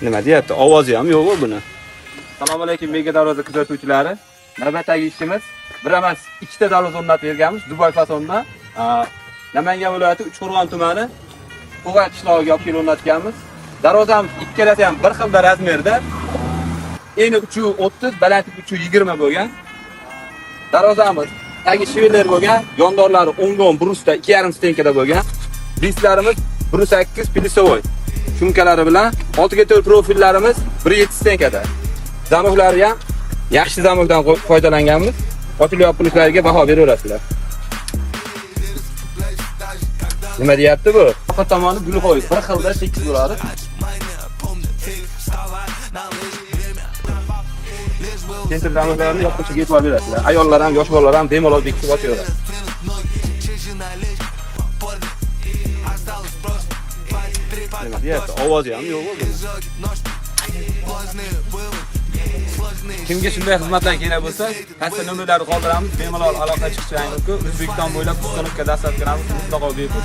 Nima deyapti? Ovozi ham yo'q buni. Assalomu alaykum Mega Darvoza kuzatuvchilari. Navbatdagi ishimiz bir emas, ikkita darvoza o'rnatib berganmiz Dubay fasonda. Namangan viloyati Uchqo'rg'on tumani Qo'g'at qishlog'iga olib kelib o'rnatganmiz. Darvozamiz ikkalasi ham bir xil razmerda. Eni uchi 30, balandligi uchi 20 bo'lgan. Darvozamiz tagi shiveler bo'lgan, yondorlari o'ngdan brusda 2,5 stenkada bo'lgan. Disklarimiz 1.8 pilisovoy. Shumkalari bilan 6x4 profillarimiz 1.7 stenkada. Zamoklari ham yaxshi zamokdan foydalanganmiz. Ochilib yopilishlariga baho beraverasizlar. Nima deyapti bu? Orqa tomoni gulxo'y, bir xilda 8 bo'ladi. Kentir zamoklarni yoqishga e'tibor berasizlar. Ayollar ham, yosh bolalar ham bemalol bekitib ochaveradi. Nima deyapti? Ovozi ham yo'q bu. Kimga shunday xizmatlar kerak bo'lsa, pastda nomerlarni qoldiramiz, bemalol aloqa chiqishingiz mumkin. O'zbekiston bo'ylab ustolikka dastlab kiramiz, mutlaqo bepul.